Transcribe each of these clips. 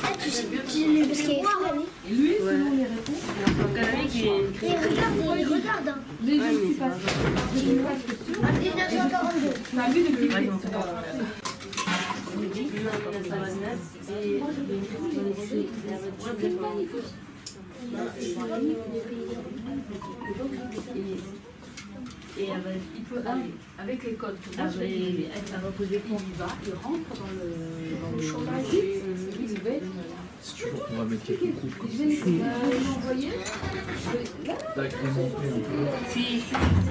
Ah, tu sais, parce qu'il est écrit. Et lui, selon les réponses, Il regarde. les gens qui passent. Je suis presque sûre. 1942. On a vu depuis. Et il peut aller avec les codes. Ça va poser quand il va, il rentre dans le chômage. Si tu veux, on va mettre quelques coupes comme ça. Agrémenter un peu. Si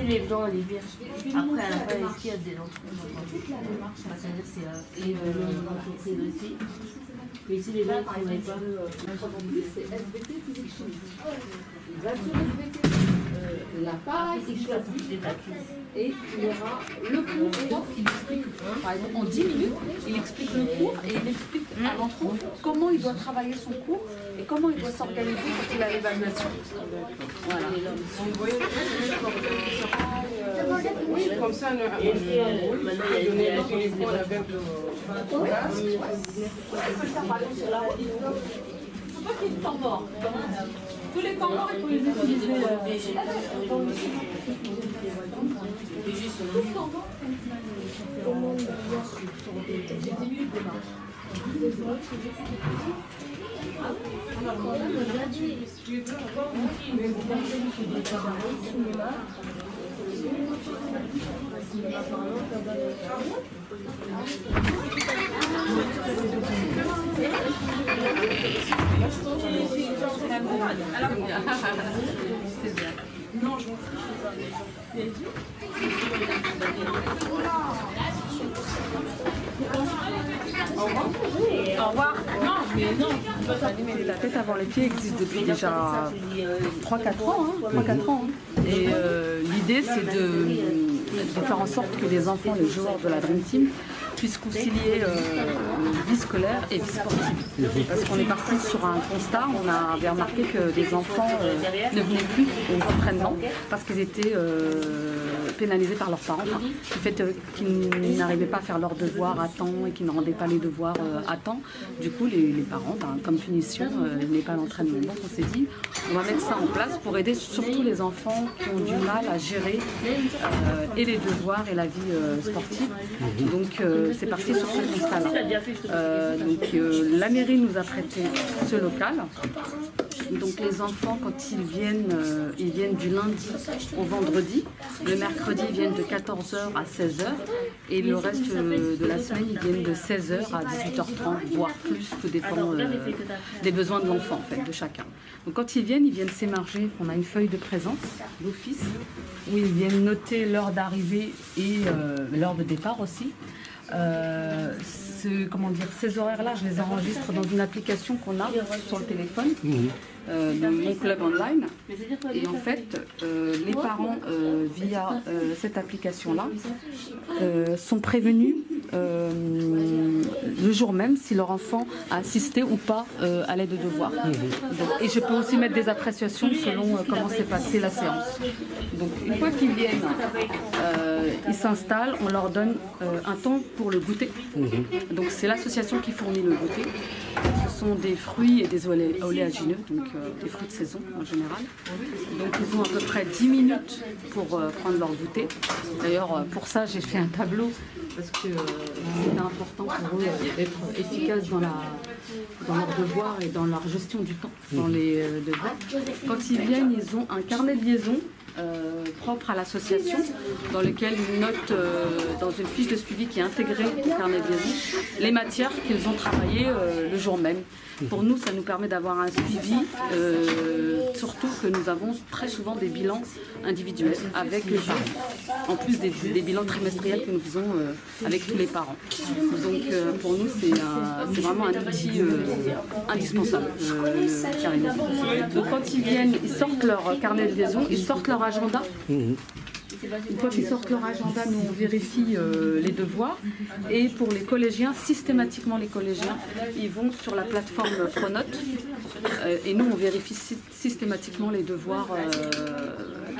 les blancs, les vierges, après à la fin, est-ce qu'il y a des entreprises? Ça veut dire c'est l'entreprise aussi. Mais si les gens ne travaillent pas, C'est SVT physique chimie. Il va sur SVT. La pareille, il choisit et il y aura le cours et il explique, par exemple, en 10 minutes, il explique le cours et il explique à l'enfant comment il doit travailler son cours et comment il doit s'organiser quand il a l'évaluation. Voilà. Oui, comme ça, on a donné la téléphone avec le... Pas qu'il y ait de temps mort. Tous les temps morts, il faut les utiliser. J'ai 10 minutes de marche. Non, je m'en fous. Au revoir. Non, mais non. La tête avant les pieds existe depuis déjà 3-4 ans. 3-4 ans. Et l'idée, c'est de faire en sorte que les enfants, les joueurs de la Dream Team, puissent concilier vie scolaire et vie sportive. Parce qu'on est parti sur un constat, on avait remarqué que les enfants ne venaient plus aux entraînements parce qu'ils étaient pénalisés par leurs parents, du fait qu'ils n'arrivaient pas à faire leurs devoirs à temps et qu'ils ne rendaient pas les devoirs à temps. Du coup, les parents, comme punition, ne venaient pas à l'entraînement. Donc on s'est dit, on va mettre ça en place pour aider surtout les enfants qui ont du mal à gérer et les devoirs et la vie sportive. Donc c'est parti sur ce constat-là. La mairie nous a prêté ce local. Donc les enfants, quand ils viennent du lundi au vendredi. Le mercredi, ils viennent de 14h à 16h. Et le reste de la semaine, ils viennent de 16h à 18h30, voire plus, tout dépend des besoins de l'enfant, en fait, de chacun. Donc quand ils viennent s'émarger. On a une feuille de présence d'office où ils viennent noter l'heure d'arrivée et l'heure de départ aussi. Ces horaires-là, je les enregistre dans une application qu'on a sur le téléphone, de Mon Club Online. Et en fait, les parents, via cette application-là, sont prévenus le jour même si leur enfant a assisté ou pas à l'aide de devoirs. Et je peux aussi mettre des appréciations selon comment s'est passée la séance. Donc une fois qu'ils viennent, ils s'installent, on leur donne un temps pour le goûter. Donc c'est l'association qui fournit le goûter. Ce sont des fruits et des oléagineux, donc des fruits de saison en général. Donc ils ont à peu près 10 minutes pour prendre leur goûter. D'ailleurs pour ça j'ai fait un tableau parce que c'était important pour eux d'être efficaces dans leurs devoirs et dans leur gestion du temps dans les devoirs. Quand ils viennent, ils ont un carnet de liaison propre à l'association dans lequel ils notent dans une fiche de suivi qui est intégrée au carnet de liaison les matières qu'ils ont travaillées le jour même. Pour nous, ça nous permet d'avoir un suivi, surtout que nous avons très souvent des bilans individuels avec les parents, en plus des bilans trimestriels que nous faisons avec tous les parents. Donc pour nous, c'est vraiment un outil indispensable. Donc quand ils viennent, ils sortent leur carnet de liaison, ils sortent leur agenda. Une fois qu'ils sortent leur agenda, nous on vérifie les devoirs. Et pour les collégiens, systématiquement les collégiens, ils vont sur la plateforme Pronote. Et nous on vérifie systématiquement les devoirs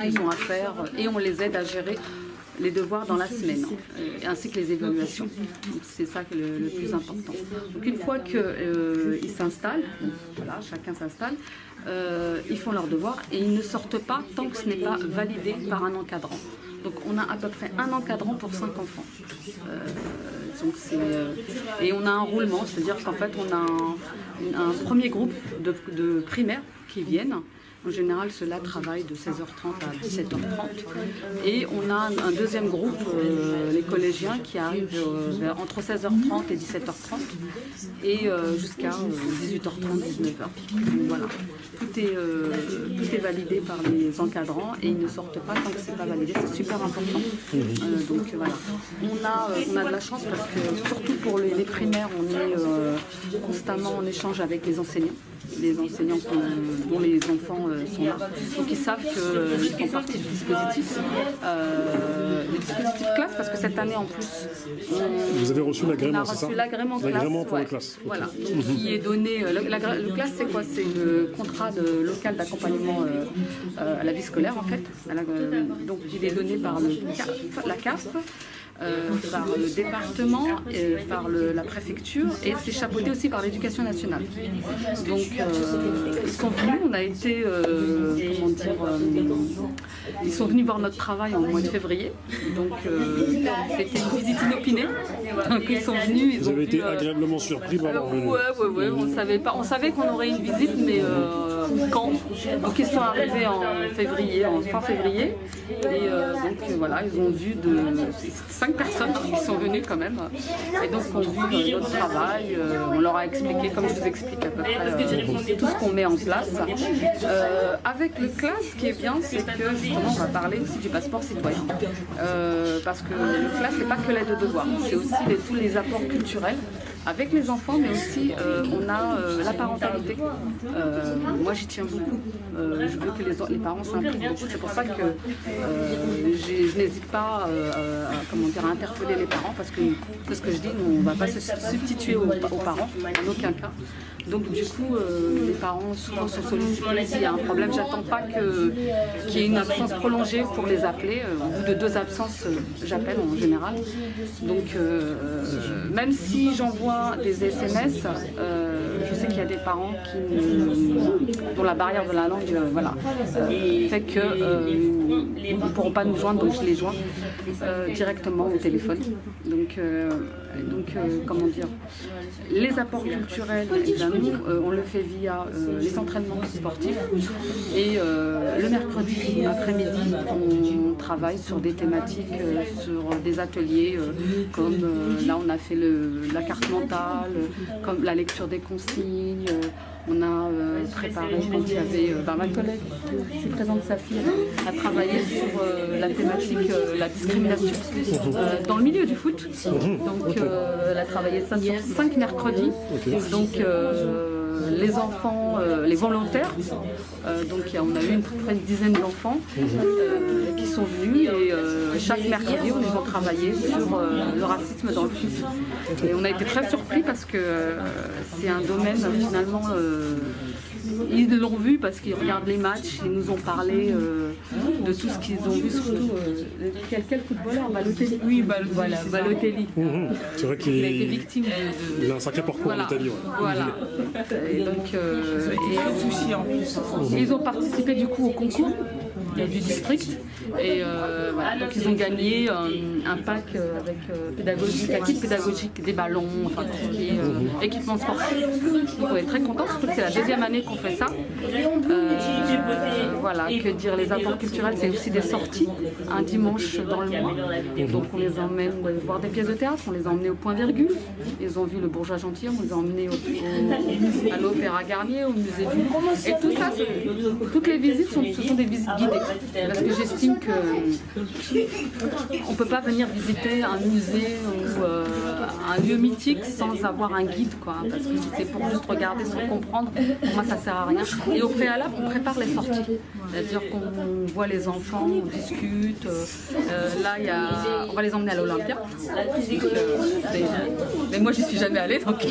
qu'ils ont à faire et on les aide à gérer les devoirs dans la semaine, ainsi que les évaluations. C'est ça qui est le plus important. Donc une fois qu'ils s'installent, voilà, chacun s'installe, ils font leurs devoirs et ils ne sortent pas tant que ce n'est pas validé par un encadrant. Donc on a à peu près un encadrant pour 5 enfants. Et on a un roulement, c'est-à-dire qu'en fait on a un premier groupe de primaires qui viennent. En général, ceux-là travaillent de 16h30 à 17h30. Et on a un deuxième groupe, les collégiens, qui arrivent entre 16h30 et 17h30 et jusqu'à 18h30, 19h. Donc voilà, tout est validé par les encadrants et ils ne sortent pas tant que ce n'est pas validé. C'est super important. Donc voilà, on a de la chance parce que surtout pour les primaires, on est constamment en échange avec les enseignants dont les enfants sont là. Donc ils savent qu'ils font partie du dispositif classe, parce que cette année en plus, vous avez reçu l'agrément, c'est ça? L'agrément classe. L'agrément pour la classe. Voilà. Donc, qui est donné. Le classe, c'est quoi? C'est le contrat local d'accompagnement à la vie scolaire, en fait. Donc il est donné par la CAF. Par le département, par la préfecture, et c'est chapeauté aussi par l'éducation nationale. Donc ils sont venus, on a été, ils sont venus voir notre travail en mois de février. Donc c'était une visite inopinée. Donc ils sont venus. Vous avez été agréablement surpris par leur venue. Ouais, on savait pas. On savait qu'on aurait une visite, mais quand? Donc ils sont arrivés en fin février, et donc voilà, ils ont vu 5 personnes qui sont venues quand même, et donc on a vu notre travail, on leur a expliqué, comme je vous explique à peu près, tout ce qu'on met en place. Avec le classe, ce qui est bien, c'est que justement on va parler aussi du passeport citoyen, parce que le classe, c'est pas que l'aide aux devoirs, c'est aussi tous les apports culturels avec les enfants, mais aussi on a la parentalité. Moi j'y tiens beaucoup, je veux que les parents s'impliquent beaucoup, c'est pour ça que je n'hésite pas à interpeller les parents, parce que ce que je dis, on ne va pas se substituer aux parents, en aucun cas. Donc du coup, les parents souvent sont sollicités. S'il y a un problème, j'attends pas qu'il y ait une absence prolongée pour les appeler. Au bout de 2 absences, j'appelle en général. Donc même si j'envoie des SMS, je sais qu'il y a des parents dont la barrière de la langue fait qu'ils ne pourront pas nous joindre, donc je les joins directement au téléphone. Donc comment dire, les apports culturels, évidemment, on le fait via les entraînements sportifs, et le mercredi après-midi on travaille sur des thématiques, sur des ateliers comme là on a fait la carte mentale, comme la lecture des consignes. On a préparé, quand il y avait ma collègue qui présente sa fille, a travaillé sur la thématique la discrimination dans le milieu du foot. Donc elle a travaillé ça sur 5 mercredis. Donc les enfants, les volontaires, donc on a eu une dizaine d'enfants qui sont venus, et chaque mercredi on les a travaillé sur le racisme dans le foot. Et on a été très surpris parce que c'est un domaine finalement, ils l'ont vu parce qu'ils regardent les matchs, ils nous ont parlé de tout ce qu'ils ont vu, surtout quel footballeur, Balotelli. Oui, voilà, Balotelli. C'est vrai qu'il a été victime il a un sacré parcours en Italie. Voilà. Et donc, ils ont participé du coup au concours du district, et voilà, donc ils ont gagné un pack avec un kit pédagogique, des ballons, enfin tout ce qui est équipement sportif. Donc on est très contents, surtout que c'est la 2e année qu'on fait ça. Voilà, que dire, les apports culturels, c'est aussi des sorties un dimanche dans le mois. Donc on les emmène voir des pièces de théâtre, on les a emmenés au Point Virgule, ils ont vu le Bourgeois Gentilhomme, on les a emmenés à l'Opéra Garnier, au musée du Louvre. Et tout ça, toutes les visites, ce sont des visites guidées. Parce que j'estime qu'on ne peut pas venir visiter un musée ou un lieu mythique sans avoir un guide, quoi. Parce que si c'est pour juste regarder sans comprendre, pour moi ça ne sert à rien. Et au préalable, on prépare les sorties. C'est-à-dire qu'on voit les enfants, on discute. Là, on va les emmener à l'Olympia. Mais moi, j'y suis jamais allée, donc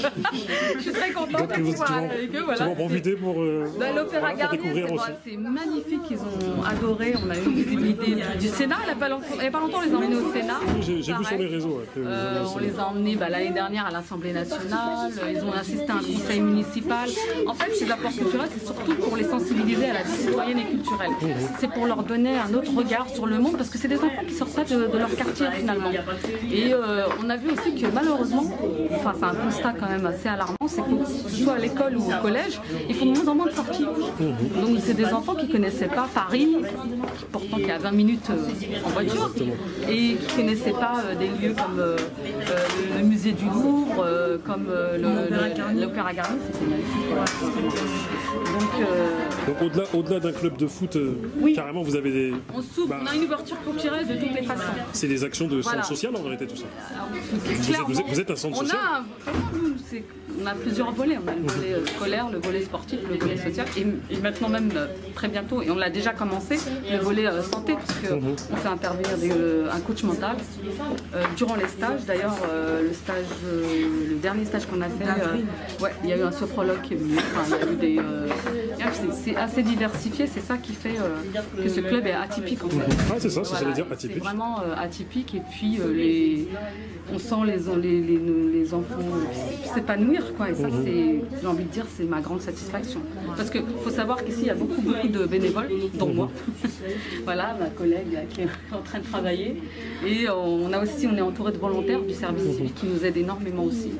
je suis très contente de pouvoir aller avec eux. Voilà. Profiter pour l'Opéra Garnier, c'est magnifique, ils ont adoré. On a eu une visibilité du Sénat. Il n'y a pas longtemps, on les a emmenés au Sénat. J'ai vu sur les réseaux. On les a emmenés l'année dernière à l'Assemblée nationale. Ils ont assisté à un conseil municipal. En fait, ces apports culturels, c'est surtout pour les sensibiliser à la vie citoyenne et culturelle. C'est pour leur donner un autre regard sur le monde, parce que c'est des enfants qui sortent pas de leur quartier finalement. Et on a vu aussi que malheureusement, enfin c'est un constat quand même assez alarmant, c'est que ce soit à l'école ou au collège, ils font de moins en moins de sorties. Donc c'est des enfants qui ne connaissaient pas Paris, pourtant qui a 20 minutes en voiture, et qui ne connaissaient pas des lieux comme le musée du Louvre, comme l'Opéra Garnier, c'était magnifique. Donc au-delà d'un club de foot, carrément vous avez des... On a une ouverture culturelle de toutes les façons. C'est des actions de centre social en vérité tout ça. Vous êtes un centre social. On a plusieurs volets. On a le volet scolaire, le volet sportif, le volet social et maintenant même très bientôt, et on l'a déjà commencé, le volet santé, parce qu'on fait intervenir un coach mental durant les stages. D'ailleurs, le dernier stage qu'on a fait, il y a eu un sophrologue qui est venu. Il y a eu c'est assez diversifié, c'est ça qui fait que ce club est atypique en fait. Ah, c'est ça, ça veut dire atypique. C'est vraiment atypique, et puis on sent les enfants s'épanouir, quoi, et ça j'ai envie de dire, c'est ma grande satisfaction. Parce qu'il faut savoir qu'ici il y a beaucoup de bénévoles, dont moi. Voilà, ma collègue qui est en train de travailler, et on est entouré de volontaires du service civique qui nous aident énormément aussi,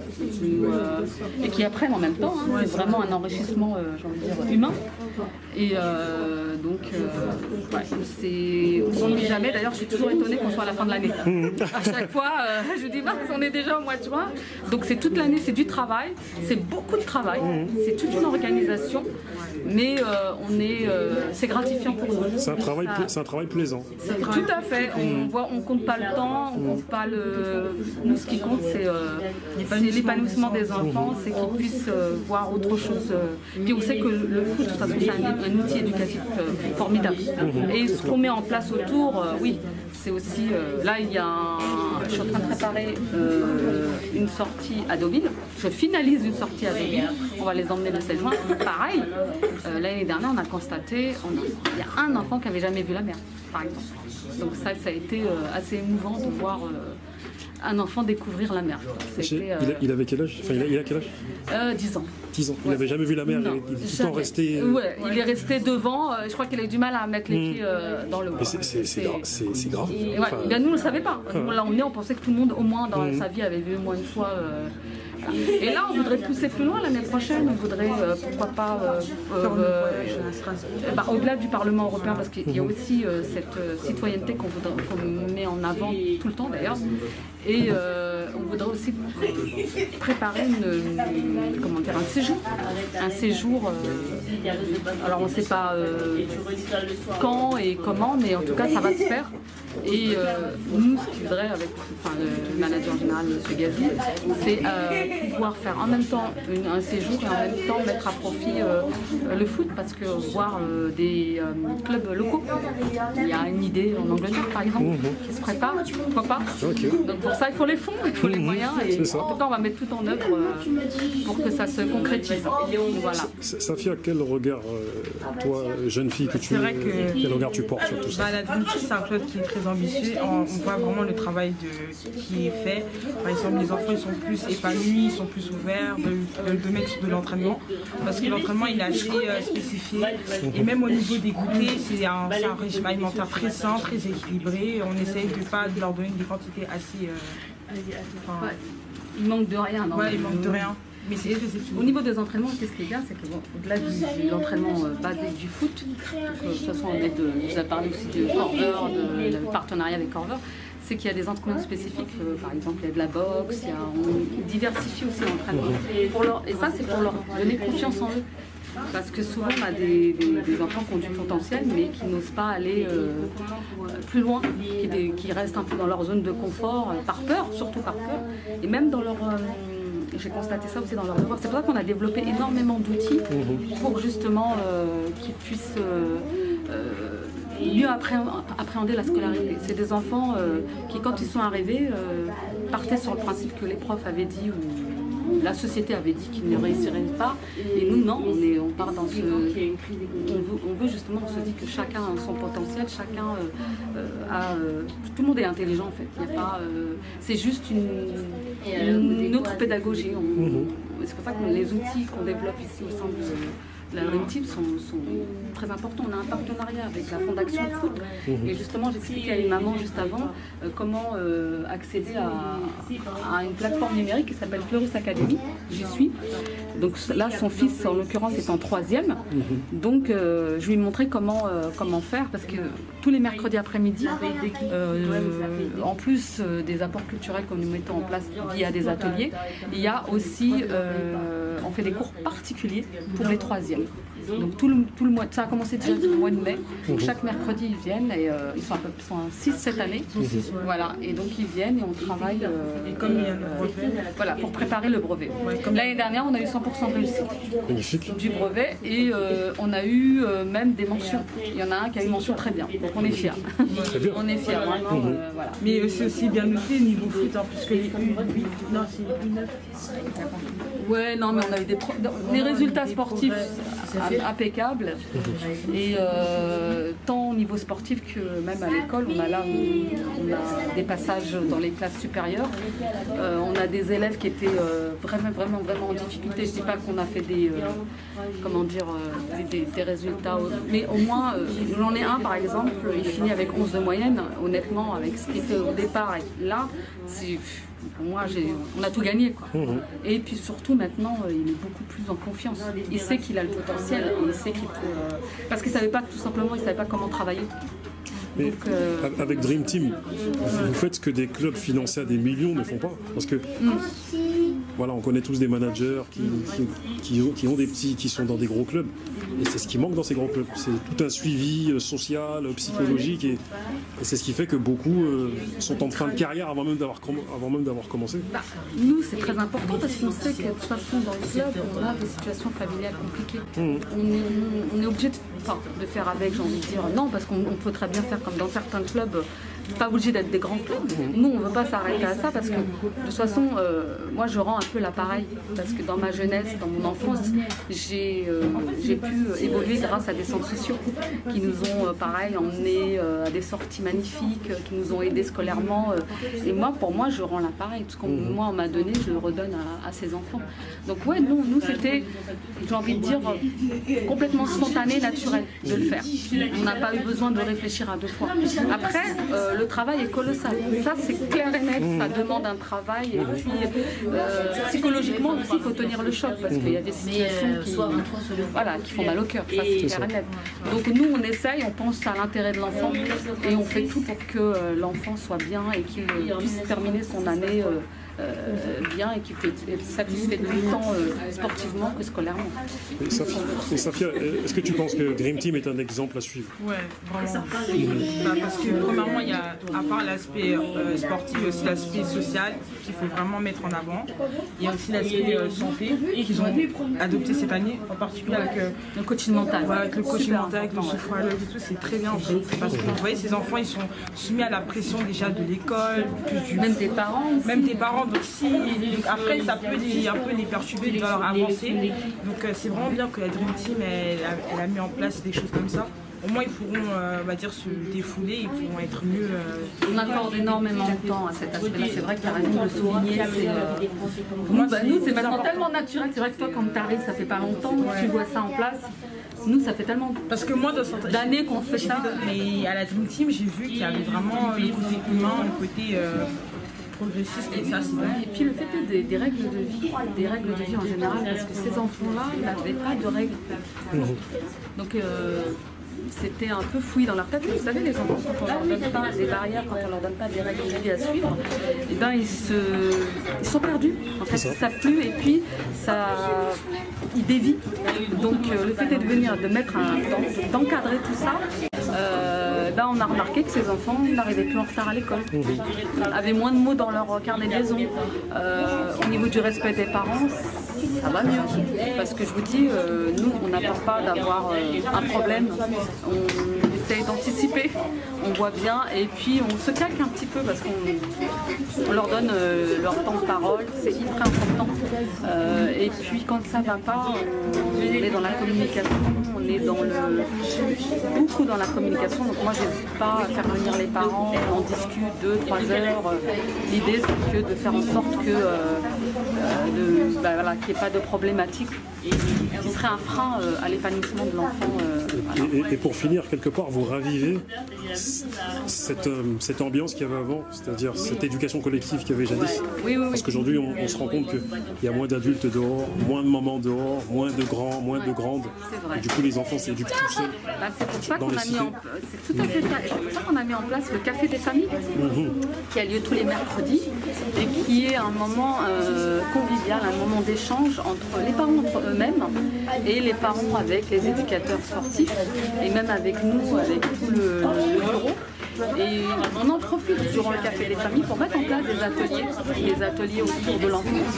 et qui apprennent en même temps, hein. C'est vraiment un enrichissement, j'ai envie de dire, humain. Et donc, on s'ennuie jamais. D'ailleurs, je suis toujours étonnée qu'on soit à la fin de l'année. À chaque fois, je dis, on est déjà au mois de juin. Donc c'est toute l'année, c'est du travail, c'est beaucoup de travail, c'est toute une organisation, mais c'est gratifiant pour nous. C'est un travail plaisant. Tout à fait. On compte pas le temps, on compte pas nous, ce qui compte, c'est l'épanouissement des enfants, c'est qu'ils puissent voir autre chose. Puis on sait que le foot, de toute façon, c'est un outil éducatif formidable. Et ce qu'on met en place autour, c'est aussi... là, je suis en train de préparer une sortie à Deauville. Je finalise une sortie à Deauville. On va les emmener le 16 juin. Pareil, l'année dernière, on a constaté, il y a un enfant qui n'avait jamais vu la mer, par exemple. Donc ça a été assez émouvant de voir un enfant découvrir la mer. Il avait quel âge? Enfin, il a quel âge? 10 ans. 10 ans. Il n'avait jamais vu la mer, il est tout le temps resté... il est resté devant. Je crois qu'il a eu du mal à mettre les pieds dans l'eau. C'est grave. Nous, on ne le savait pas. Nous, on l'a emmené, on pensait que tout le monde, au moins dans sa vie, avait vu au moins une fois... Et là, on voudrait pousser plus loin l'année prochaine. On voudrait, pourquoi pas, au-delà du Parlement européen, parce qu'il y a aussi cette citoyenneté qu'on met en avant tout le temps d'ailleurs. Et on voudrait aussi préparer un séjour. Alors on ne sait pas quand et comment, mais en tout cas ça va se faire. Et nous, ce qu'il faudrait avec le manager général, M. Gazi, c'est pouvoir faire en même temps un séjour et en même temps mettre à profit le foot, parce que voir des clubs locaux, il y a une idée en Angleterre par exemple qui se prépare, pourquoi pas. Donc pour ça il faut les fonds, il faut les moyens, et en tout cas on va mettre tout en œuvre pour que ça se concrétise. Voilà. Safia, quel regard, toi, jeune fille que tu es, quel regard tu portes sur tout ça? La Trinity, c'est un club qui est très ambitieux. On voit vraiment le travail qui est fait. Par exemple, les enfants ils sont plus épanouis, ils sont plus ouverts dans le domaine de l'entraînement, parce que l'entraînement il est assez spécifique, et même au niveau des goûters, c'est un régime alimentaire très sain, très équilibré. On essaye de pas leur donner des quantités assez... il manque de rien. Il manque de rien. Mais au niveau des entraînements, qu'est-ce qui est bien, c'est qu'au-delà de l'entraînement basé du foot, de toute façon on vous a parlé aussi du Corver, du partenariat avec Corver, c'est qu'il y a des entraînements spécifiques, par exemple il y a de la boxe, on diversifie aussi l'entraînement. Et ça c'est pour leur donner confiance en eux. Parce que souvent on a des enfants qui ont du potentiel mais qui n'osent pas aller plus loin, qui restent un peu dans leur zone de confort, par peur, surtout par peur, et même dans leur... J'ai constaté ça aussi dans leur devoir. C'est pour ça qu'on a développé énormément d'outils pour justement qu'ils puissent mieux appréhender la scolarité. C'est des enfants qui, quand ils sont arrivés, partaient sur le principe que les profs avaient dit la société avait dit qu'ils ne réussiraient pas. Et nous, non, on part dans ce... On veut justement, on se dit que chacun a son potentiel, chacun a... tout le monde est intelligent en fait. Il y a pas... c'est juste une autre pédagogie. C'est pour ça que les outils qu'on développe ici au sein de la Dream Team sont très importants. On a un partenariat avec la Fondation Foot. Et justement, j'expliquais à une maman juste avant comment accéder à une plateforme numérique qui s'appelle Fleurus Academy. J'y suis. Donc là, son fils, en l'occurrence, est en 3e. Donc je lui ai montré comment faire, parce que tous les mercredis après-midi, en plus des apports culturels que nous mettons en place via des ateliers, il y a aussi, on fait des cours particuliers pour les 3e. Donc tout le mois, ça a commencé déjà le mois de mai. Donc chaque mercredi ils viennent et ils sont 6 cette année. Voilà, et donc ils viennent et on travaille voilà, pour préparer le brevet. L'année dernière on a eu 100% de réussite du brevet et on a eu même des mentions. Il y en a un qui a eu mention très bien, donc on est fiers. On est fiers vraiment. Voilà. Mais c'est aussi bien noté niveau foot, hein, puisque les U8, non c'est les U9. Ouais, non mais on a eu des résultats sportifs impeccable et tant au niveau sportif que même à l'école on a des passages dans les classes supérieures, on a des élèves qui étaient vraiment en difficulté. Je dis pas qu'on a fait des des résultats, mais au moins j'en ai un par exemple, il finit avec 11 de moyenne. Honnêtement, avec ce qui était au départ et là, pour moi, on a tout gagné, quoi. Et puis surtout maintenant, il est beaucoup plus en confiance. Il sait qu'il a le potentiel, et il sait qu'il peut... parce qu'il savait pas, tout simplement, il savait pas comment travailler. Mais donc, avec Dream Team, vous faites ce que des clubs financés à des millions ne font pas. Parce que voilà, on connaît tous des managers qui ont des petits, qui sont dans des gros clubs. Et c'est ce qui manque dans ces gros clubs. C'est tout un suivi social, psychologique. Et c'est ce qui fait que beaucoup sont en fin de carrière avant même d'avoir commencé. Nous, c'est très important parce qu'on sait que de toute façon, dans le club, on a des situations familiales compliquées. On est obligé de faire avec, j'ai envie de dire. Non, parce qu'on peut très bien faire comme dans certains clubs. Pas obligé d'être des grands clubs. Nous, on ne veut pas s'arrêter à ça parce que de toute façon, moi, je rends un peu l'appareil parce que dans ma jeunesse, dans mon enfance, j'ai pu évoluer grâce à des centres sociaux qui nous ont, pareil, emmenés à des sorties magnifiques, qui nous ont aidés scolairement. Et moi, pour moi, je rends l'appareil. Tout ce qu'on moi, on m'a donné, je le redonne à ces enfants. Donc, ouais, nous c'était, j'ai envie de dire, complètement spontané, naturel de le faire. On n'a pas eu besoin de réfléchir à deux fois. Après, le travail est colossal. Ça, c'est clair et net. Ça demande un travail. Et puis, psychologiquement aussi, il faut tenir le choc parce qu'il y a des situations qui font mal au cœur. Ça, c'est clair et net. Donc, nous, on essaye, on pense à l'intérêt de l'enfant et on fait tout pour que l'enfant soit bien et qu'il puisse terminer son année bien et qu'il peut être satisfait de lui tant sportivement que scolairement. Et Safia, est-ce que tu penses que Dream Team est un exemple à suivre? Ouais, vraiment. Parce que premièrement, il y a, à part l'aspect sportif, il y a aussi l'aspect social qu'il faut vraiment mettre en avant. Il y a aussi l'aspect santé qu'ils ont adopté cette année, en particulier avec le coaching mental. Voilà, avec le coaching mental, avec le sophrologue et tout, c'est très bien en fait. Parce que vous voyez, ces enfants, ils sont soumis à la pression déjà de l'école, même des parents. Même des parents. Donc après ça peut un peu les perturber dans leur avancée. Donc c'est vraiment bien que la Dream Team elle a mis en place des choses comme ça. Au moins ils pourront on va dire se défouler, ils pourront être mieux. On accorde énormément de temps à cet aspect-là. C'est vrai que tu as raison de souligner. Nous c'est maintenant tellement naturel. C'est vrai que toi quand tu arrives, ça fait pas longtemps que tu vois ça en place. Nous, ça fait tellement d'années qu'on fait ça. Mais à la Dream Team, j'ai vu qu'il y avait vraiment le côté humain, le côté progressiste et ça c'est bien. Et puis le fait des règles de vie en général, parce que ces enfants-là n'avaient pas de règles. Donc c'était un peu fouillé dans leur tête. Vous savez, les enfants, quand on leur donne pas des barrières, quand on leur donne pas des règles de vie à suivre, et ben ils sont perdus. En fait, ils ne savent plus et puis ils dévient. Donc le fait de venir, de mettre un temps, d'encadrer tout ça. Là, on a remarqué que ces enfants n'arrivaient plus en retard à l'école, avaient moins de mots dans leur carnet de liaison. Au niveau du respect des parents, ça va mieux. Parce que je vous dis, nous, on n'attend pas d'avoir un problème. On essaie d'anticiper, on voit bien, et puis on se calque un petit peu parce qu'on leur donne leur temps de parole, c'est hyper important. Et puis quand ça va pas, on est dans la communication, on est beaucoup dans la communication. Donc moi, je n'hésite pas à faire venir les parents, on discute 2-3 heures. L'idée, c'est que de faire en sorte que voilà, qu'il n'y ait pas de problématique qui serait un frein à l'épanouissement de l'enfant. Et pour finir, quelque part, vous ravivez cette ambiance qu'il y avait avant, c'est-à-dire cette éducation collective qu'il y avait jadis. Oui. Parce qu'aujourd'hui, on se rend compte qu'il y a moins d'adultes dehors, moins de mamans dehors, moins de grands, moins de grandes. Vrai. Et du coup, les enfants s'éduquent tout seuls. C'est pour ça qu'on a mis c'est tout à fait ça. Et c'est pour ça qu'on a mis en place le Café des familles, qui a lieu tous les mercredis et qui est un moment convivial, un moment d'échange entre les parents entre eux-mêmes et les parents avec les éducateurs sportifs et même avec nous, avec tout le bureau. Et on en profite durant le Café des familles pour mettre en place des ateliers autour de l'enfance.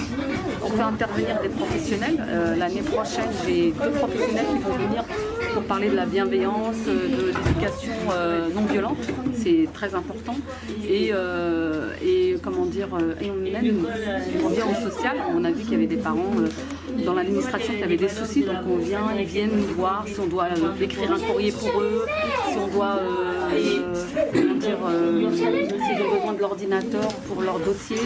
On fait intervenir des professionnels. L'année prochaine, j'ai 2 professionnels qui vont venir pour parler de la bienveillance, de l'éducation non violente. C'est très important. Et comment dire, et on vient au social. On a vu qu'il y avait des parents dans l'administration qui avaient des soucis, donc ils viennent nous voir si on doit écrire un courrier pour eux, si on doit comment dire, s'ils ont besoin de l'ordinateur pour leur dossier,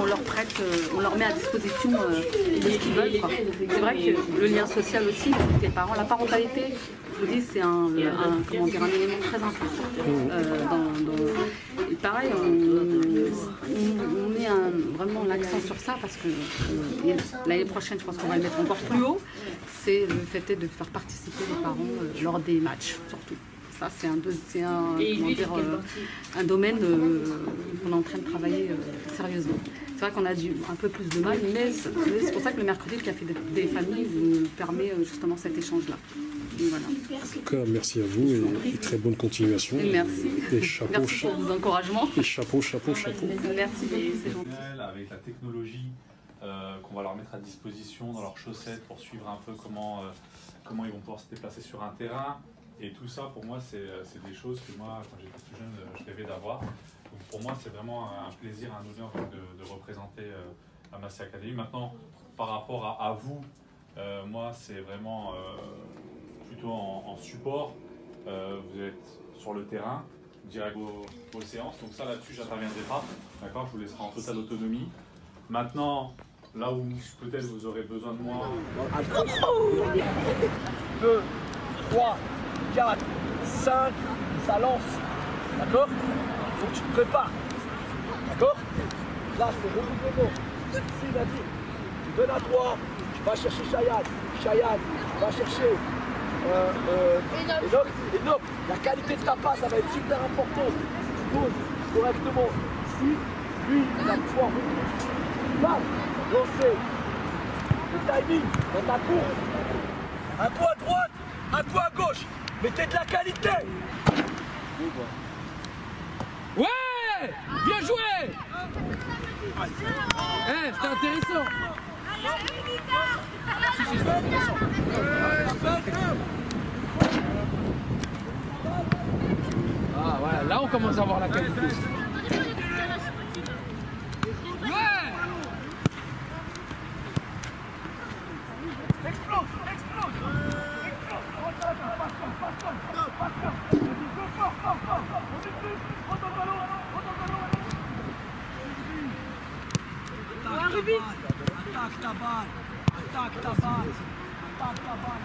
on leur prête, on leur met à disposition de ce qu'ils veulent. C'est vrai que le lien social aussi avec les parents, la parentalité, je vous dis, c'est un élément très important. Et pareil, on met vraiment l'accent sur ça parce que l'année prochaine, je pense qu'on va le mettre encore plus haut, c'est le fait de faire participer les parents lors des matchs, surtout. Ça, c'est un domaine qu'on est en train de travailler sérieusement. C'est vrai qu'on a un peu plus de mal, mais c'est pour ça que le mercredi, le Café des familles nous permet justement cet échange-là. Voilà. En tout cas, merci à vous et très bonne continuation. Et merci. Et chapeau, merci pour vos encouragements. Et chapeau. Merci, c'est gentil. Avec la technologie qu'on va leur mettre à disposition dans leurs chaussettes pour suivre un peu comment ils vont pouvoir se déplacer sur un terrain. Et tout ça, pour moi, c'est des choses que moi, quand j'étais plus jeune, je rêvais d'avoir. Donc pour moi, c'est vraiment un plaisir, un honneur de représenter la Massy Academy. Maintenant, par rapport à vous, moi, c'est vraiment plutôt en support. Vous êtes sur le terrain, direct aux séances. Donc ça, là-dessus, j'interviendrai pas. D'accord, je vous laisserai en totale autonomie. Maintenant, là où peut-être vous aurez besoin de moi... 2, 3... 4, 5, ça lance. D'accord? Il faut que tu te prépares. D'accord? Là, c'est redoublement. Ici, Nadir, tu donnes à toi, tu vas chercher Chayad. Chayad, tu vas chercher Enoch. La qualité de ta passe, ça va être super important. Tu poses correctement. Ici, lui, il va pouvoir revenir. Là, lancer. Le timing dans ta course. Un coup à droite, un coup à gauche. Mettez de la qualité! Ouais! Bien joué! C'était intéressant! Ah voilà, là on commence à voir la qualité. Ouais! Explose! Attaque ta balle, attaque ta balle, attaque ta balle,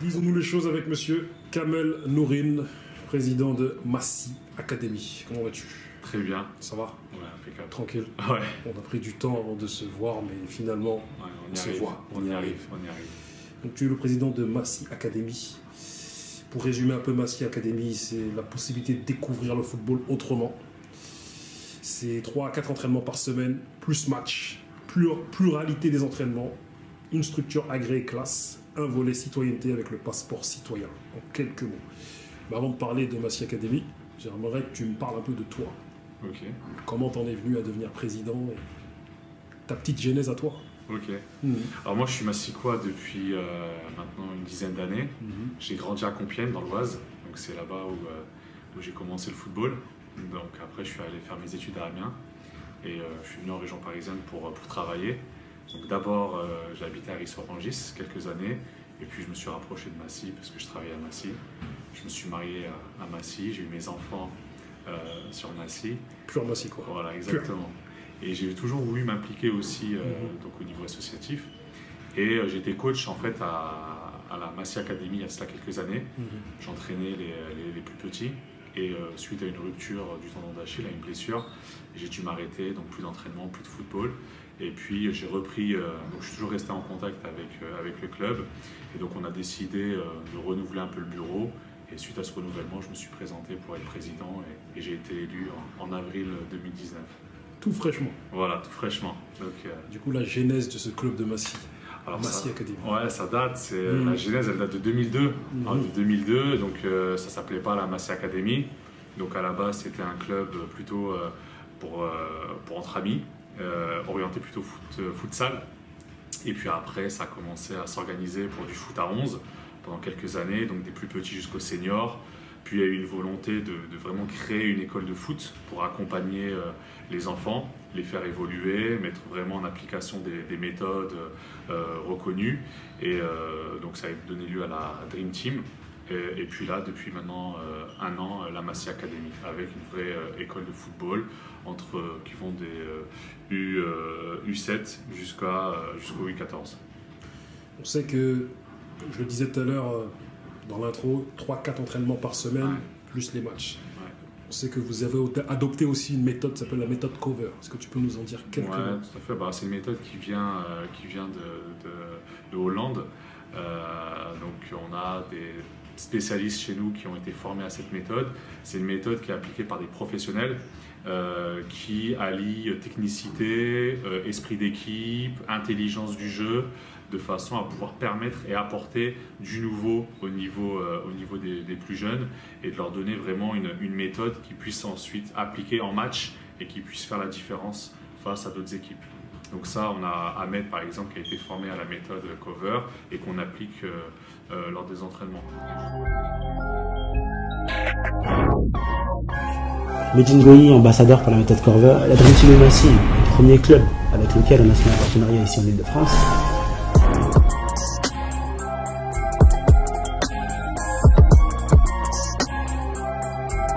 Disons-nous les choses avec monsieur Kamel Nourine, président de Massy Academy. Comment vas-tu? Très bien. Ça va? Ouais, impeccable. Tranquille? Ouais. On a pris du temps avant de se voir, mais finalement, on se voit. On y arrive. Donc tu es le président de Massy Academy. Pour résumer un peu Massy Academy, c'est la possibilité de découvrir le football autrement. C'est 3 à 4 entraînements par semaine, plus match, pluralité des entraînements, une structure agréée classe, un volet citoyenneté avec le passeport citoyen, en quelques mots. Mais avant de parler de Massy Academy, j'aimerais que tu me parles un peu de toi. Ok. Comment t'en es venu à devenir président et ta petite genèse à toi. Ok. Alors moi je suis massicois depuis maintenant une dizaine d'années. J'ai grandi à Compiègne dans l'Oise, donc c'est là-bas où j'ai commencé le football. Donc après je suis allé faire mes études à Amiens et je suis venu en région parisienne pour travailler. Donc d'abord j'ai habité à Ris-sur-Rungis quelques années et puis je me suis rapproché de Massy parce que je travaillais à Massy. Je me suis marié à Massy, j'ai eu mes enfants sur Massy. Pur Massy quoi. Voilà, exactement. Et j'ai toujours voulu m'impliquer aussi donc au niveau associatif. Et j'étais coach en fait à la Massy Academy il y a cela quelques années. J'entraînais les plus petits. Et suite à une rupture du tendon d'Achille, à une blessure, j'ai dû m'arrêter, donc plus d'entraînement, plus de football. Et puis j'ai repris, donc je suis toujours resté en contact avec le club. Et donc on a décidé de renouveler un peu le bureau. Et suite à ce renouvellement, je me suis présenté pour être président et j'ai été élu en avril 2019. Tout fraîchement. Voilà, tout fraîchement. Donc, du coup, la genèse de ce club de Massy. Alors Massy Academy. Ouais, ça date. La genèse, elle date de 2002. De 2002, donc ça s'appelait pas la Massy Academy. Donc à la base, c'était un club plutôt pour entre amis, orienté plutôt futsal. Et puis après, ça a commencé à s'organiser pour du foot à 11 pendant quelques années, donc des plus petits jusqu'aux seniors. Puis il y a eu une volonté de vraiment créer une école de foot pour accompagner les enfants, les faire évoluer, mettre vraiment en application des méthodes reconnues. Et donc ça a donné lieu à la Dream Team. Et puis là, depuis maintenant un an, la Massy Academy, avec une vraie école de football qui vont des U7 jusqu'au U14. On sait que, je le disais tout à l'heure dans l'intro, 3-4 entraînements par semaine, plus les matchs. Ouais. On sait que vous avez adopté aussi une méthode qui s'appelle la méthode Cover. Est-ce que tu peux nous en dire quelques mots? Tout à fait. C'est une méthode qui vient de Hollande. Donc on a des spécialistes chez nous qui ont été formés à cette méthode. C'est une méthode qui est appliquée par des professionnels qui allient technicité, esprit d'équipe, intelligence du jeu, de façon à pouvoir permettre et apporter du nouveau au niveau des plus jeunes et de leur donner vraiment une méthode qui puisse ensuite appliquer en match et qui puisse faire la différence face à d'autres équipes. Donc ça, on a Ahmed par exemple qui a été formé à la méthode Cover et qu'on applique lors des entraînements. Medine Goyi, ambassadeur pour la méthode Cover, la Dream Team de Massy, le premier club avec lequel on a signé un partenariat ici en Ile-de-France.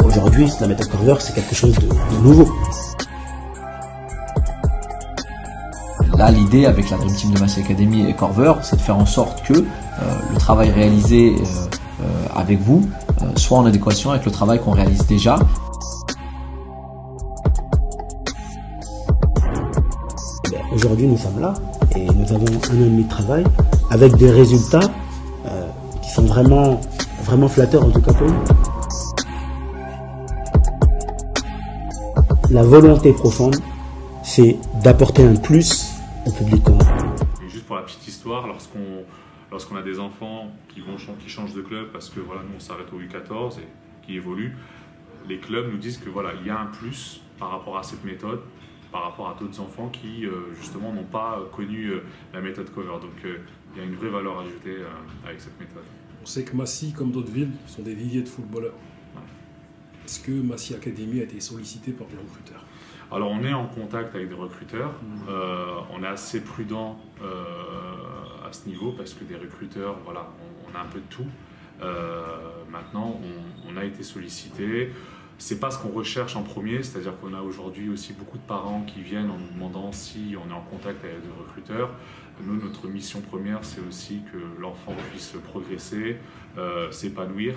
Aujourd'hui, la méthode Cover, c'est quelque chose de nouveau. Là, l'idée avec la Dream Team de Massy Academy et Cover, c'est de faire en sorte que le travail réalisé avec vous soit en adéquation avec le travail qu'on réalise déjà. Aujourd'hui, nous sommes là et nous avons 1 an et demi de travail avec des résultats qui sont vraiment flatteurs, en tout cas pour nous. La volonté profonde, c'est d'apporter un plus au public commun. Et juste pour la petite histoire, lorsqu'on a des enfants qui changent de club parce que voilà, nous on s'arrête au U14 et qui évoluent, les clubs nous disent que voilà, il y a un plus par rapport à cette méthode, par rapport à d'autres enfants qui justement n'ont pas connu la méthode Cover. Donc il y a une vraie valeur ajoutée avec cette méthode. On sait que Massy, comme d'autres villes, sont des viviers de footballeurs. Ouais. Est-ce que Massy Academy a été sollicité par des recruteurs? Alors on est en contact avec des recruteurs, on est assez prudent à ce niveau parce que des recruteurs, voilà, on a un peu de tout. Maintenant, on a été sollicité. C'est pas ce qu'on recherche en premier, c'est-à-dire qu'on a aujourd'hui aussi beaucoup de parents qui viennent en nous demandant si on est en contact avec des recruteurs. Nous, notre mission première, c'est aussi que l'enfant puisse progresser, s'épanouir.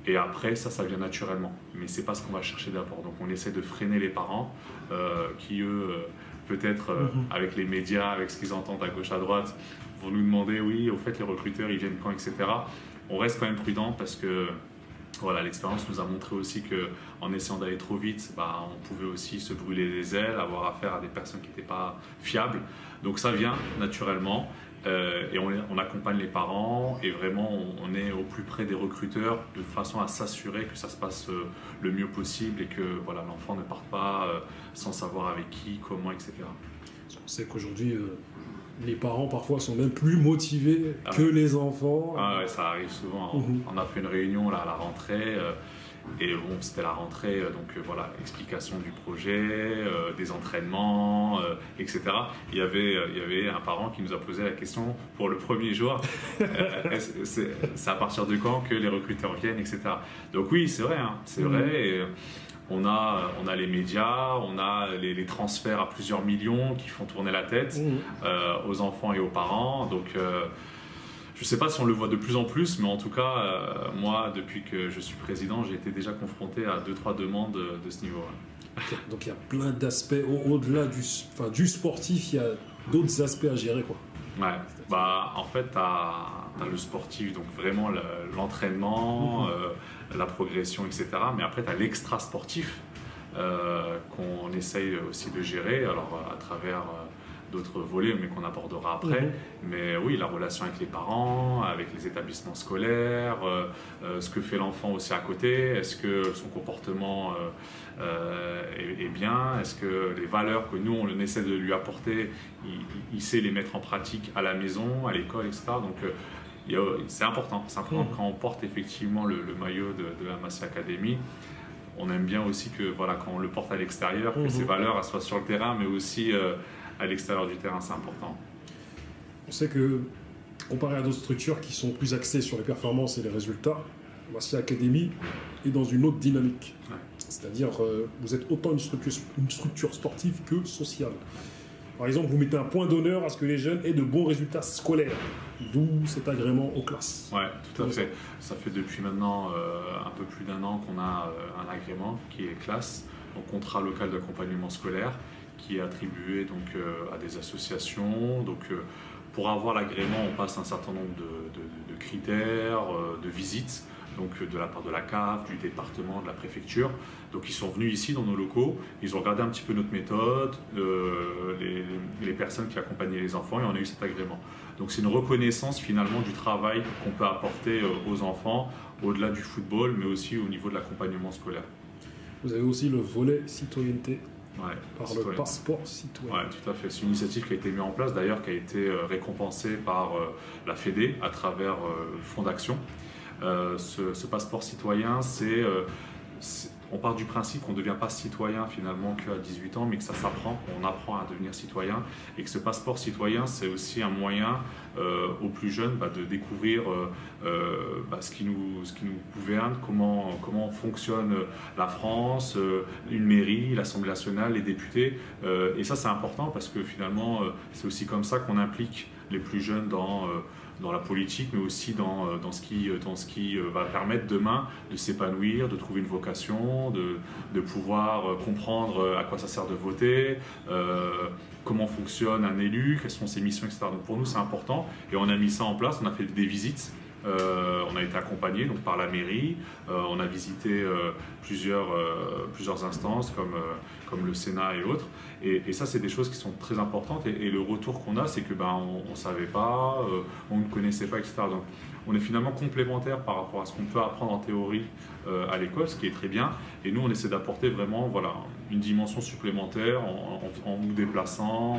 Et après, ça vient naturellement. Mais ce n'est pas ce qu'on va chercher d'abord. Donc on essaie de freiner les parents qui, eux, peut-être avec les médias, avec ce qu'ils entendent à gauche, à droite, vont nous demander, oui, au fait, les recruteurs, ils viennent quand, etc. On reste quand même prudent parce que Voilà, l'expérience nous a montré aussi qu'en essayant d'aller trop vite, on pouvait aussi se brûler les ailes, avoir affaire à des personnes qui n'étaient pas fiables. Donc ça vient naturellement et on accompagne les parents et vraiment on est au plus près des recruteurs de façon à s'assurer que ça se passe le mieux possible et que voilà, l'enfant ne parte pas sans savoir avec qui, comment, etc. On sait qu'aujourd'hui, les parents parfois sont même plus motivés que les enfants. Ah ouais, ça arrive souvent. On a fait une réunion là, à la rentrée et bon, c'était la rentrée, donc voilà, explication du projet, des entraînements, etc. Il y avait un parent qui nous a posé la question pour le premier jour, c'est à partir de quand que les recruteurs viennent, etc. Donc oui, c'est vrai, hein, c'est vrai. Et, on a les médias, on a les transferts à plusieurs millions qui font tourner la tête aux enfants et aux parents. Donc, je ne sais pas si on le voit de plus en plus, mais en tout cas, moi, depuis que je suis président, j'ai été déjà confronté à 2-3 demandes de ce niveau. Donc, il y a plein d'aspects. Au-delà du sportif, il y a d'autres aspects à gérer, quoi. Ouais, en fait, tu as le sportif, donc vraiment l'entraînement, la progression, etc. Mais après, tu as l'extra sportif qu'on essaye aussi de gérer, alors à travers d'autres volets, mais qu'on abordera après. Mais oui, la relation avec les parents, avec les établissements scolaires, ce que fait l'enfant aussi à côté, est-ce que son comportement est bien, est-ce que les valeurs que nous, on essaie de lui apporter, il sait les mettre en pratique à la maison, à l'école, etc. Donc, c'est important. Quand on porte effectivement le maillot de la Massy Academy, on aime bien aussi que voilà, quand on le porte à l'extérieur, que ces valeurs elles soient sur le terrain, mais aussi à l'extérieur du terrain, c'est important. On sait que, comparé à d'autres structures qui sont plus axées sur les performances et les résultats, Massy Academy est dans une autre dynamique. Ouais. C'est-à-dire, vous êtes autant une structure sportive que sociale. Par exemple, vous mettez un point d'honneur à ce que les jeunes aient de bons résultats scolaires, d'où cet agrément aux classes. Oui, tout à fait. Ça fait depuis maintenant un peu plus d'1 an qu'on a un agrément qui est classe, donc contrat local d'accompagnement scolaire, qui est attribué donc, à des associations. Donc, pour avoir l'agrément, on passe un certain nombre de critères, de visites, donc de la part de la CAF, du département, de la préfecture. Donc ils sont venus ici dans nos locaux, ils ont regardé un petit peu notre méthode, les personnes qui accompagnaient les enfants, et on a eu cet agrément. Donc c'est une reconnaissance finalement du travail qu'on peut apporter aux enfants, au-delà du football, mais aussi au niveau de l'accompagnement scolaire. Vous avez aussi le volet citoyenneté. Ouais, par le passeport citoyen. Oui, tout à fait. C'est une initiative qui a été mise en place, d'ailleurs, qui a été récompensée par la Fédé à travers le Fonds d'Action. Ce passeport citoyen, on part du principe qu'on ne devient pas citoyen finalement qu'à 18 ans, mais que ça s'apprend, on apprend à devenir citoyen, et que ce passeport citoyen, c'est aussi un moyen aux plus jeunes de découvrir ce qui nous gouverne, comment fonctionne la France, une mairie, l'Assemblée nationale, les députés, et ça c'est important parce que finalement c'est aussi comme ça qu'on implique les plus jeunes dans la politique, mais aussi dans ce qui va permettre demain de s'épanouir, de trouver une vocation, de pouvoir comprendre à quoi ça sert de voter, comment fonctionne un élu, quelles sont ses missions, etc. Donc pour nous c'est important et on a mis ça en place, on a fait des visites. On a été accompagné donc, par la mairie, on a visité plusieurs instances comme le Sénat et autres, et ça c'est des choses qui sont très importantes, et le retour qu'on a c'est que on ne savait pas, on ne connaissait pas, etc. Donc on est finalement complémentaires par rapport à ce qu'on peut apprendre en théorie à l'école, ce qui est très bien, et nous on essaie d'apporter vraiment une dimension supplémentaire en nous déplaçant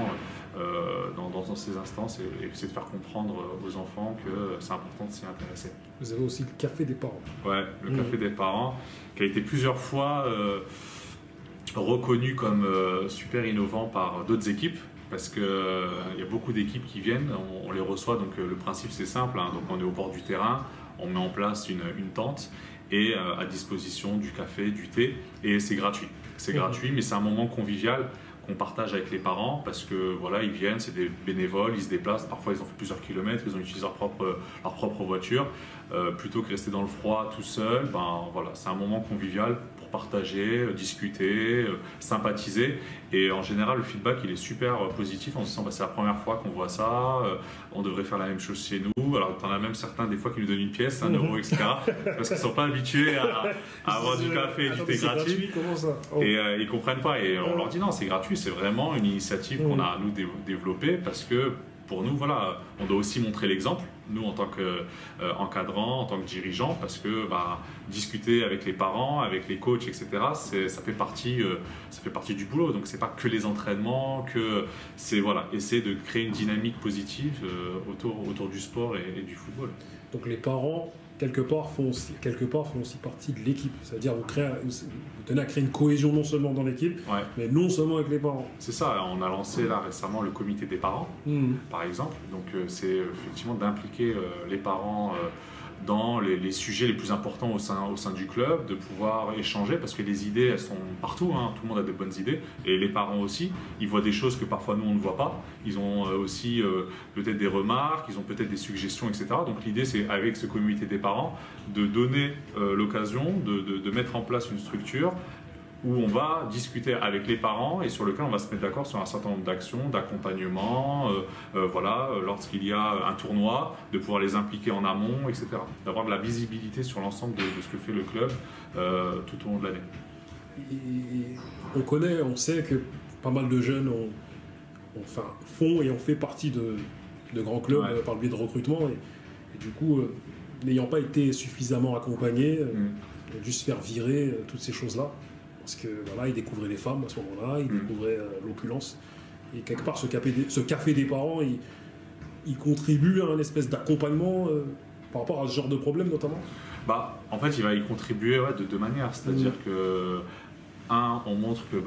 dans ces instances et essayer de faire comprendre aux enfants que c'est important de s'y intéresser. Vous avez aussi le café des parents. Ouais, le café des parents, qui a été plusieurs fois reconnu comme super innovant par d'autres équipes, parce qu'il y a beaucoup d'équipes qui viennent, on les reçoit, donc le principe c'est simple, donc on est au bord du terrain, on met en place une tente et à disposition du café, du thé, et c'est gratuit. C'est gratuit, mais c'est un moment convivial qu'on partage avec les parents, parce que voilà, ils viennent, c'est des bénévoles, ils se déplacent, parfois ils ont fait plusieurs kilomètres, ils ont utilisé leur propre voiture, plutôt que rester dans le froid tout seul, voilà, c'est un moment convivial pour partager, discuter, sympathiser. Et en général, le feedback, il est super positif en se disant, bah, c'est la première fois qu'on voit ça, on devrait faire la même chose chez nous. Alors, tu en as même certains, des fois, qui nous donnent une pièce, 1 euro, etc. Parce qu'ils ne sont pas habitués à avoir du café et du thé gratuit. Comment ça? Et ils ne comprennent pas. Et on leur dit, non, c'est gratuit, c'est vraiment une initiative qu'on a, nous, développée parce que, pour nous, voilà, on doit aussi montrer l'exemple, nous en tant qu'encadrants, en tant que dirigeants, parce que discuter avec les parents, avec les coachs, etc., ça fait partie du boulot. Donc c'est pas que les entraînements, c'est essayer de créer une dynamique positive autour du sport et du football. Donc les parents, quelque part, font aussi partie de l'équipe. C'est-à-dire vous tenez à créer une cohésion non seulement dans l'équipe, mais non seulement avec les parents. C'est ça, on a lancé là récemment le comité des parents, par exemple. Donc c'est effectivement d'impliquer les parents dans les sujets les plus importants au sein du club, de pouvoir échanger, parce que les idées, elles sont partout, hein, tout le monde a de bonnes idées, et les parents aussi, ils voient des choses que parfois nous on ne voit pas, ils ont aussi peut-être des remarques, ils ont peut-être des suggestions, etc. Donc l'idée c'est, avec ce comité des parents, de donner l'occasion de mettre en place une structure où on va discuter avec les parents et sur lequel on va se mettre d'accord sur un certain nombre d'actions, d'accompagnement, lorsqu'il y a un tournoi, de pouvoir les impliquer en amont, etc. D'avoir de la visibilité sur l'ensemble de ce que fait le club tout au long de l'année. On sait que pas mal de jeunes font et ont fait partie de grands clubs par le biais de recrutement et du coup, n'ayant pas été suffisamment accompagnés, ont dû se faire virer, toutes ces choses-là. Parce que voilà, ils découvraient les femmes à ce moment-là, ils découvraient l'opulence. Et quelque part, ce café des parents, il contribue à un espèce d'accompagnement par rapport à ce genre de problème notamment. En fait, il va y contribuer de deux manières. C'est-à-dire que, on montre que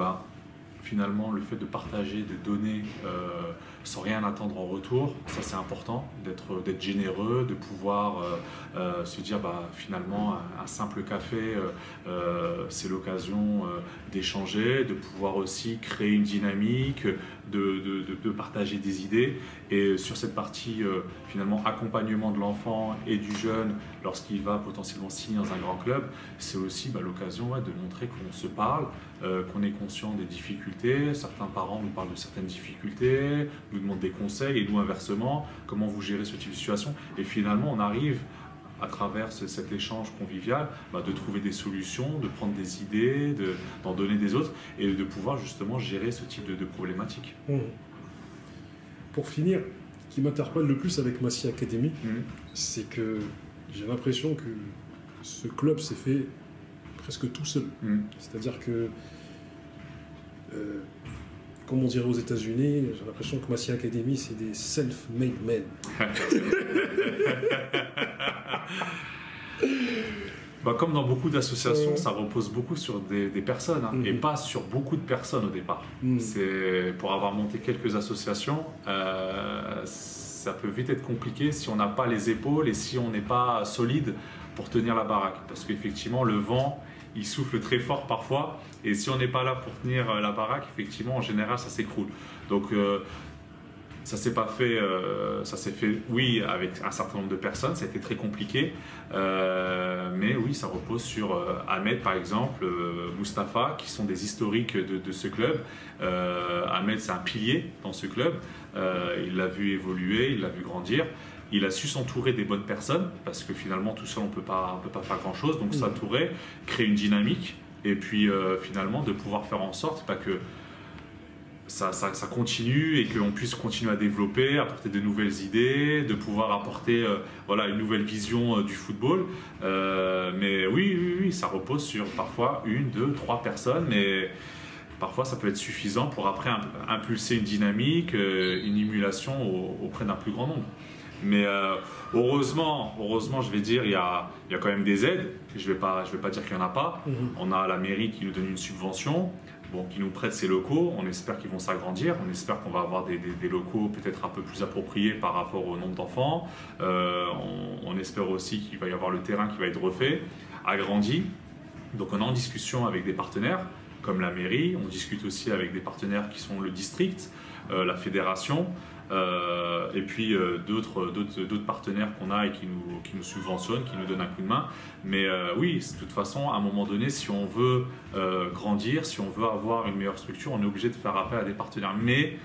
finalement, le fait de partager, de donner sans rien attendre en retour, ça c'est important, d'être généreux, de pouvoir se dire finalement un simple café c'est l'occasion d'échanger, de pouvoir aussi créer une dynamique, de partager des idées. Et sur cette partie finalement accompagnement de l'enfant et du jeune lorsqu'il va potentiellement signer dans un grand club, c'est aussi l'occasion de montrer qu'on se parle, qu'on est conscient des difficultés. Certains parents nous parlent de certaines difficultés, nous demandent des conseils, et nous inversement, comment vous gérez ce type de situation. Et finalement on arrive à travers cet échange convivial, de trouver des solutions, de prendre des idées, d'en donner des autres, et de pouvoir justement gérer ce type de problématiques. Pour finir, ce qui m'interpelle le plus avec Massy Academy, c'est que j'ai l'impression que ce club s'est fait presque tout seul. C'est-à-dire que, comme on dirait aux États-Unis, j'ai l'impression que Massy Academy, c'est des self-made men. Comme dans beaucoup d'associations, ça repose beaucoup sur des personnes, et pas sur beaucoup de personnes au départ. C'est, pour avoir monté quelques associations, ça peut vite être compliqué si on n'a pas les épaules et si on n'est pas solide pour tenir la baraque. Parce qu'effectivement, le vent, il souffle très fort parfois, et si on n'est pas là pour tenir la baraque, effectivement, en général, ça s'écroule. Donc, ça s'est pas fait, ça s'est fait, oui, avec un certain nombre de personnes, ça a été très compliqué, mais oui, ça repose sur Ahmed, par exemple, Mustapha, qui sont des historiques de ce club. Ahmed, c'est un pilier dans ce club, il l'a vu évoluer, il l'a vu grandir. Il a su s'entourer des bonnes personnes, parce que finalement, tout seul, on ne peut pas faire grand-chose. Donc, s'entourer, créer une dynamique, et puis finalement, de pouvoir faire en sorte que ça continue et qu'on puisse continuer à développer, apporter de nouvelles idées, de pouvoir apporter une nouvelle vision du football. Mais oui, ça repose sur parfois 1, 2, 3 personnes, mais parfois ça peut être suffisant pour après impulser une dynamique, une émulation auprès d'un plus grand nombre. Mais heureusement, je vais dire, il y a quand même des aides. Je vais pas dire qu'il n'y en a pas. On a la mairie qui nous donne une subvention, qui nous prête ses locaux. On espère qu'ils vont s'agrandir. On espère qu'on va avoir des locaux peut-être un peu plus appropriés par rapport au nombre d'enfants. On espère aussi qu'il va y avoir le terrain qui va être refait, agrandi. Donc on est en discussion avec des partenaires comme la mairie. On discute aussi avec des partenaires qui sont le district, la fédération. et puis d'autres partenaires qu'on a et qui nous subventionnent, qui nous donnent un coup de main. Mais oui, de toute façon, à un moment donné, si on veut grandir, si on veut avoir une meilleure structure, on est obligé de faire appel à des partenaires. Mais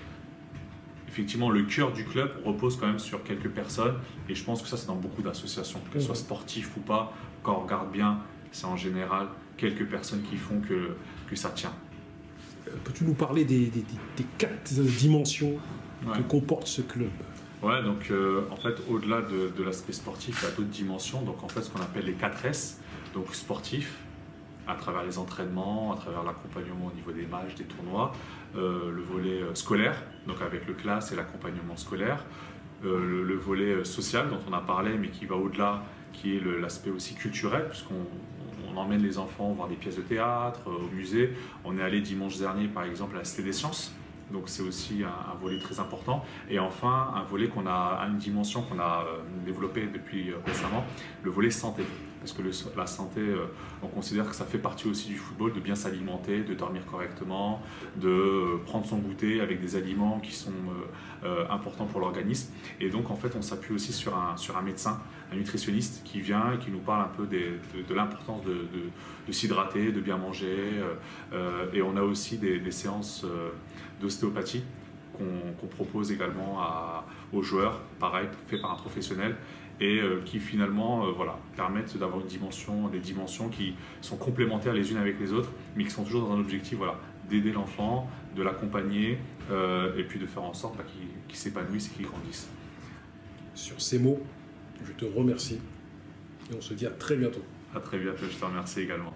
effectivement, le cœur du club repose quand même sur quelques personnes, et je pense que ça, c'est dans beaucoup d'associations, qu'elles soient sportives ou pas. Quand on regarde bien, c'est en général quelques personnes qui font que ça tient. Peux-tu nous parler des 4 dimensions que comporte ce club? Ouais, donc en fait, au-delà de l'aspect sportif, il y a d'autres dimensions. Donc en fait, ce qu'on appelle les 4 S, donc sportif, à travers les entraînements, à travers l'accompagnement au niveau des matchs, des tournois, le volet scolaire, donc avec le classe et l'accompagnement scolaire, le volet social dont on a parlé, mais qui va au-delà, qui est l'aspect aussi culturel, puisqu'on emmène les enfants voir des pièces de théâtre, au musée. On est allé dimanche dernier, par exemple, à la Cité des Sciences. Donc c'est aussi un volet très important. Et enfin, un volet une dimension qu'on a développée depuis récemment, le volet santé. Parce que la santé, on considère que ça fait partie aussi du football, de bien s'alimenter, de dormir correctement, de prendre son goûter avec des aliments qui sont importants pour l'organisme. Et donc en fait, on s'appuie aussi sur un médecin, un nutritionniste qui vient et qui nous parle un peu de l'importance de s'hydrater, de bien manger. Et on a aussi des séances d'ostéopathie qu'on propose également aux joueurs, pareil, fait par un professionnel, et qui finalement permettent d'avoir des dimensions qui sont complémentaires les unes avec les autres, mais qui sont toujours dans un objectif d'aider l'enfant, de l'accompagner, et puis de faire en sorte qu'il s'épanouisse et qu'il grandisse. Sur ces mots, je te remercie, et on se dit à très bientôt. À très bientôt, je te remercie également.